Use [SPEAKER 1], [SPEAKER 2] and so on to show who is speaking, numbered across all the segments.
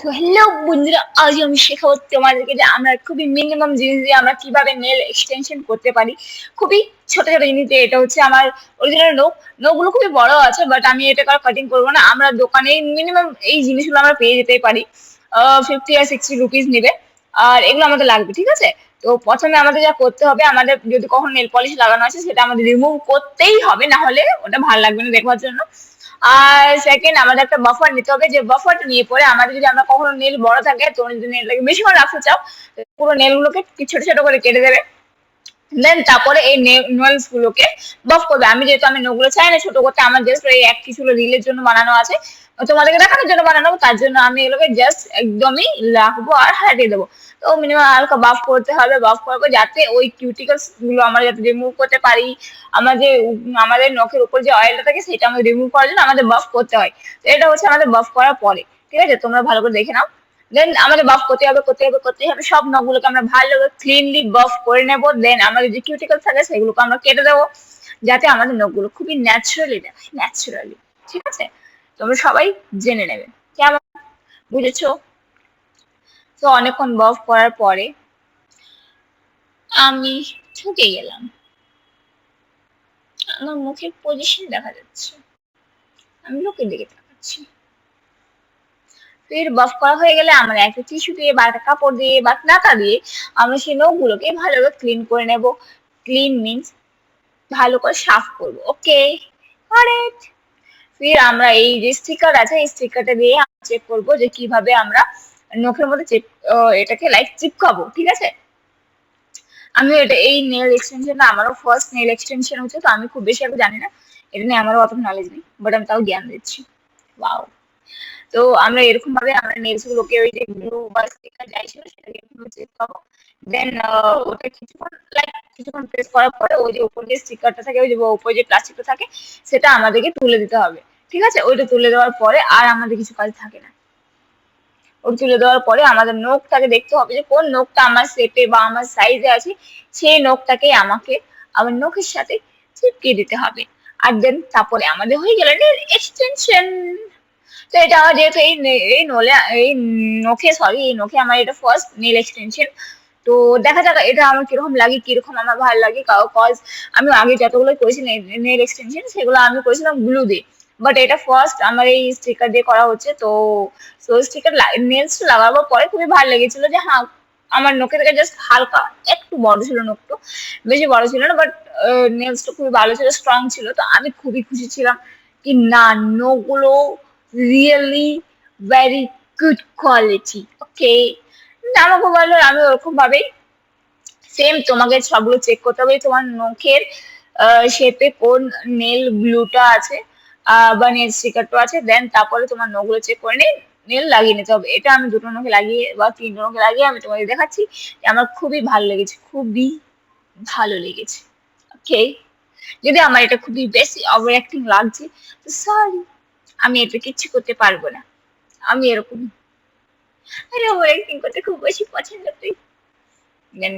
[SPEAKER 1] তো হ্যালো বন্ধুরা, আজ আমি শেখাবো তোমাদেরকে যে আমরা খুবই মিনিমাম জিনিস দিয়ে আমরা কিভাবে নেল এক্সটেনশন করতে পারি। খুবই ছোট ছোট জিনিস দিয়ে। এটা হচ্ছে আমার অরিজিনাল নখগুলো খুবই বড় আছে, বাট আমি এটা কাটিং করবো না। আমরা দোকানে মিনিমাম এই জিনিসগুলো আমরা পেয়ে যেতেই পারি। 50 আর 60 রুপিস নেবে, আর এগুলো আমাদের লাগবে, ঠিক আছে। তো প্রথমে আমাদের যা করতে হবে, আমাদের যদি কখন নেল পলিশ লাগানো আছে সেটা আমাদের রিমুভ করতেই হবে, না হলে ওটা ভালো লাগবে না দেখবার জন্য। আর সেকেন্ড, আমাদের একটা বাফার নিতে হবে। যে বাফারটা নিয়ে পরে আমাদের যদি আমরা কখনো নেল বড় থাকে, তোমরা যদি নেলটাকে বেশিক্ষণ রাখতে চাও, পুরো নেলগুলোকে ছোট ছোট করে কেটে দেবে। দেন তারপরে এই নেলস গুলোকে বাফ করবে। আমি নখগুলো চাই না ছোট করতে, আমার জাস্ট এই এক কিছু রিলের জন্য বানানো আছে, তোমাদেরকে দেখানোর জন্য বানানো, তার জন্য আমি এগুলোকে জাস্ট একদমই রাখবো আর হারিয়ে দেবো। তো মিনিমাম হালকা বাফ করতে হবে, বাফ করবো যাতে ওই কিউটিকলস গুলো আমরা যাতে রিমুভ করতে পারি। আমাদের নখের উপর যে অয়েলটা থাকে সেটা আমাদের রিমুভ করার জন্য আমাদের বাফ করতে হয়। তো এটা হচ্ছে আমাদের বাফ করার পরে, ঠিক আছে, তোমরা ভালো করে দেখে নাও। দেন আমাদের বাফ করতে হবে সব নখগুলোকে আমরা ভালো করে ক্লিনলি বাফ করে নেবো। দেন আমাদের যে কিউটিকল থাকে সেগুলোকে আমরা কেটে দেবো, যাতে আমাদের নখগুলো খুবই ন্যাচারালি, ঠিক আছে। তোমরা সবাই জেনে নেবে কেমন, বুঝেছো? তো অনেকক্ষণ বাফ করার পরে আমি ঠকে গেলাম, আমার মুখের পজিশন দেখা যাচ্ছে, আমি লোকের দিকে তাকাচ্ছি। ফির বাফ করা হয়ে গেলে আমরা একটা টিস্যু দিয়ে বা একটা কাপড় দিয়ে বা নাতা দিয়ে আমরা সেই নখগুলোকে ভালোভাবে ক্লিন করে নেব। ক্লিন মিন্স ভালো করে সাফ করব। ওকে, কারেক্ট। ফির আমরা এই যে স্টিকার আছে, এই স্টিকারটা দিয়ে চেক করব যে কিভাবে আমরা নখের মধ্যে এটাকে চিপকাবো, ঠিক আছে। আমি এটা এই নেল এক্সটেনশনটা আমারও ফার্স্ট নেল এক্সটেনশন হচ্ছে, তো আমি খুব বেশি একটা জানি না, এটা নিয়ে আমারও অত নলেজ নেই, বাট আমি তাও জ্ঞান দিচ্ছি। ওয়াও। তো আমরা এরকম ভাবে আমরা নেলস গুলোকে ওই যে গ্লু বা স্টিকার যাই ছিল সেটাকে এভাবে চেক করবো। দেন ওটা কিছুক্ষণ প্রেস করার পরে ওই যে উপর যে স্টিকারটা থাকে, ওই যে উপর যে প্লাস্টিকটা থাকে, সেটা আমাদেরকে তুলে দিতে হবে, ঠিক আছে। ওইটা তুলে দেওয়ার পরে আর আমাদের কিছু কাজ থাকে না। ওটা তুলে দেওয়ার পরে আমাদের নখটাকে দেখতে হবে যে কোন নখটা আমার শেপে বা আমার সাইজে আছে, সেই নখটাকে আমাকে আমার নখের সাথে চিপকে দিতে হবে। আর দেন তারপরে আমাদের হয়ে গেল নেল এক্সটেনশন। তো এটা আমার যেহেতু এই নখে আমার এটা ফার্স্ট নেল এক্সটেনশন। তো দেখা যাক এটা আমার কিরকম লাগে, কিরকম আমার ভালো লাগে। কজ আমি আগে যতগুলো করেছি নেল এক্সটেনশন সেগুলো আমি করেছিলাম গ্লু দিয়ে, বাট এটা ফার্স্ট আমার এই স্টিকার দিয়ে করা হচ্ছে। তো স্টিকার নেলস লাগাবার পরে খুবই ভালো লেগেছিল যে হ্যাঁ, আমার নখে থেকে জাস্ট হালকা একটু বড় ছিল নখটা, বেশি বড় ছিল না, বাট নেলসটা খুবই ভালো ছিল, স্ট্রং ছিল। তো আমি খুবই খুশি ছিলাম কি না, নখগুলো রিয়েলি ভেরি গুড কোয়ালিটি। ওকে, আমাকে বললো আমি ওরকম ভাবেই সেম তোমাকে সবগুলো চেক করতে হবে তোমার নখের শেপে কোন নেল গ্লুটা আছে বা নেল স্টিকারটা আছে। দেন তারপরে তোমার নখগুলো চেক করে নিয়ে নেল লাগিয়ে নিতে হবে। এটা আমি দুটো নখে লাগিয়ে বা তিনটে নখে লাগিয়ে আমি তোমাকে দেখাচ্ছি যে আমার খুবই ভালো লেগেছে, খুবই ভালো লেগেছে। ওকে, যদি আমার এটা খুবই বেশি ওভার অ্যাক্টিং লাগছে তো সরি, আমি এটা কিচ্ছু করতে পারবো না, আমি এরকম। আরে ওভার অ্যাক্টিং করতে খুব বেশি পছন্দ তুই। দেন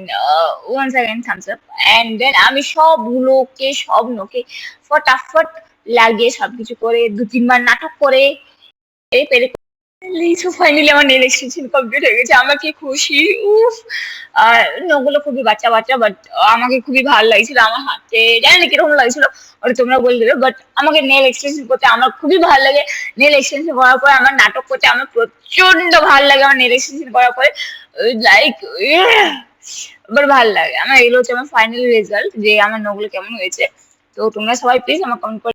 [SPEAKER 1] once again thumbs up, and then আমি সব নখে ফটাফট লাগিয়ে সবকিছু করে 2-3 বার নাটক করে পেরে ফাইনালি আমার নেল এক্সটেনশন কমপ্লিট হয়ে গেছে। আমার কি খুশি, উফ। আর নখগুলো খুবই বাচ্চা বাচ্চা, বাট আমাকে খুবই ভালো লাগছিল। আমার হাতে জানি না কিরকম লাগছিল, ওটা তোমরা বলে দেবে, বাট আমাকে নেল এক্সটেনশন করতে আমার খুবই ভালো লাগে। নেল এক্সটেনশন করার পরে আমার নাটক করতে আমার প্রচন্ড ভালো লাগে। আমার নেল এক্সটেনশন করার পরে লাইক এবার ভালো লাগে আমার। এগুলো হচ্ছে আমার ফাইনাল রেজাল্ট যে আমার নখগুলো কেমন হয়েছে। তো তোমরা সবাই প্লিজ আমার কমেন্ট